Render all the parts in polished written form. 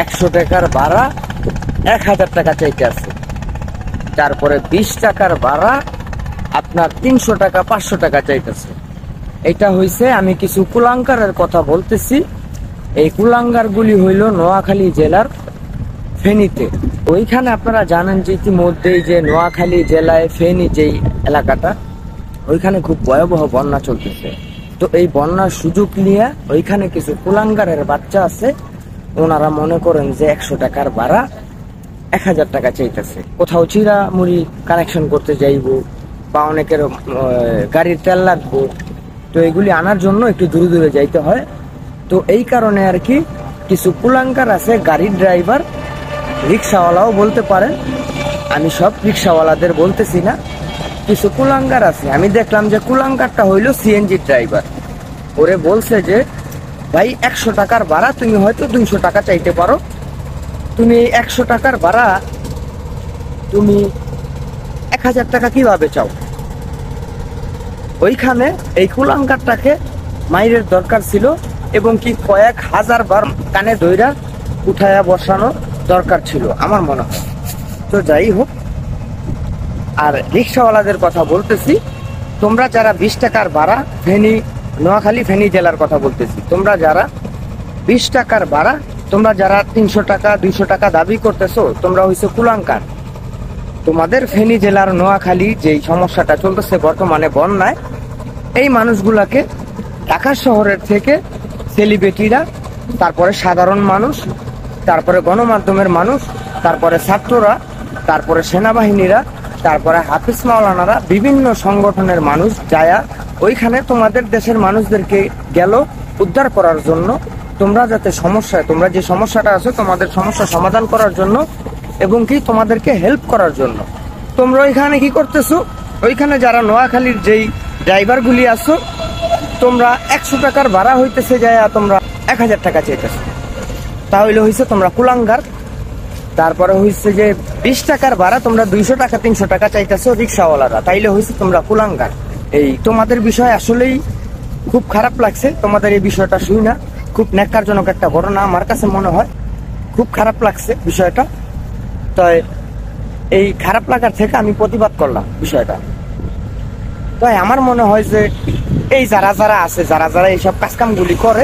100 টাকার ভাড়া 1000 টাকা চাইতে আছে। তারপরে 20 টাকার ভাড়া আপনার 300 টাকা 500 টাকা চাইতেছে। এটা হইছে, আমি কিছু কুলাঙ্গারের কথা বলতেছি। এই কুলাঙ্গার গুলি হইল নোয়াখালী জেলার ফেনীতে। ওইখানে আপনারা জানেন যে ইতিমধ্যেই যে নোয়াখালী জেলায় ফেনী যেই এলাকাটা, ওইখানে খুব ভয়াবহ বন্যা চলতেছে। তো এই বন্যার সুযোগ নিয়ে ওইখানে কিছু কুলাঙ্গারের বাচ্চা আছে, ওনারা মনে করেন যে 100 টাকার ভাড়া 1000 টাকা চাইতেছে। কোথাও চিরা মুড়ি কানেকশন করতে যাইবো বা অনেকের গাড়ির তেল লাগবো, তো এগুলি আনার জন্য একটু দূরে দূরে যাইতে হয়। তো এই কারণে আর কি কিছু কুলাঙ্গার আছে, গাড়ির ড্রাইভার, রিক্সাওয়ালাও বলতে পারেন, আমি সব রিক্সাওয়ালাদের বলতেছি না, কিছু কুলাঙ্গার আছে। আমি দেখলাম যে কুলাঙ্গারটা হইলো সিএনজি ড্রাইভার। ওরে বলছে যে ভাই 100 টাকার ভাড়া তুমি হয়তো 200 টাকা চাইতে পারো, তুমি এই 100 টাকার ভাড়া তুমি 1000 টাকা কিভাবে চাও। ওইখানে এই কুলাঙ্গারটাকে মাইরের দরকার ছিল এবং কি কয়েক হাজার বার কানে দইরা উঠায়া বসানো দরকার ছিল আমার মনে হয়। তো যাই হোক, আর রিক্সাওয়ালাদের কথা বলতেছি, তোমরা যারা 20 টাকার ভাড়া ফেনী নোয়াখালী ফেনী জেলার কথা বলতেছি, তোমরা যারা 20 টাকার ভাড়া, তোমরা যারা 300 টাকা 200 টাকা দাবি করতেছো, তোমরা হইছো কুলাঙ্গার। তোমাদের ফেনী জেলার নোয়াখালী যেই সমস্যাটা চলতেছে বর্তমানে বন্যায়, এই মানুষগুলাকে ঢাকা শহরের থেকে সেলিব্রিটিরা, তারপরে সাধারণ মানুষ, তারপরে গণমাধ্যমের মানুষ, তারপরে ছাত্ররা, তারপরে সেনাবাহিনীরা, তারপরে হাফিজ মাওলানারা, বিভিন্ন সংগঠনের মানুষ যায়া ওইখানে তোমাদের দেশের মানুষদেরকে গেল উদ্ধার করার জন্য, তোমরা যাতে সমস্যায়, তোমরা যে সমস্যাটা আছে তোমাদের সমস্যা সমাধান করার জন্য এবং কি তোমাদেরকে হেল্প করার জন্য। তোমরা ওইখানে কি করতেছো, ওইখানে যারা নোয়াখালীর যেই ড্রাইভার গুলি আছো, তোমরা 100 টাকার ভাড়া হইতেছে যায় তোমরা 1000 টাকা চাইতেছো, তাহলে হইছে তোমরা কুলাঙ্গার। তারপরে হইছে যে 20 টাকার ভাড়া তোমরা 200 টাকা 300 টাকা চাইতেছো রিক্সাওয়ালারা, তাইলে হইছে তোমরা কুলাঙ্গার। এই তোমাদের বিষয় আসলেই খুব খারাপ লাগছে। তোমাদের এই বিষয়টা শুই না, খুব ন্যাক্কারজনক একটা ঘটনা আমার কাছে মনে হয়, খুব খারাপ লাগছে বিষয়টা। তাই এই খারাপ লাগার থেকে আমি প্রতিবাদ করলাম বিষয়টা। তাই আমার মনে হয় যে এই যারা যারা আছে, যারা যারা এইসব কাজকামগুলি করে,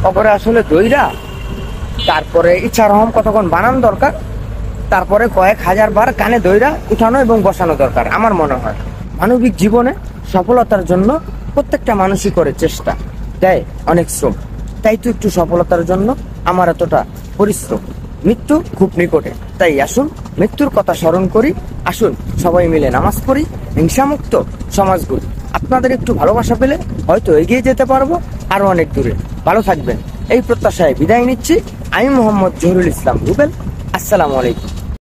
অপরে আসলে দইরা তারপরে ইচ্ছা রহম কতক্ষণ বানানো দরকার, তারপরে কয়েক হাজার বার কানে দইরা উঠানো এবং বসানো দরকার। আমার মনে হয় মানবিক জীবনে সফলতার জন্য প্রত্যেকটা মানুষই করে চেষ্টা, দেয় অনেক শ্রম, তাই তো একটু সফলতার জন্য আমার এতটা পরিশ্রম। মৃত্যু খুব নিকটে, তাই আসুন মৃত্যুর কথা স্মরণ করি, আসুন সবাই মিলে নামাজ পড়ি, হিংসামুক্ত সমাজ গড়ি। আপনাদের একটু ভালোবাসা পেলে হয়তো এগিয়ে যেতে পারবো আরো অনেক দূরে। ভালো থাকবেন এই প্রত্যাশায় বিদায় নিচ্ছি। আমি মোহাম্মদ জহুরুল ইসলাম রুবেল। আসসালামু আলাইকুম।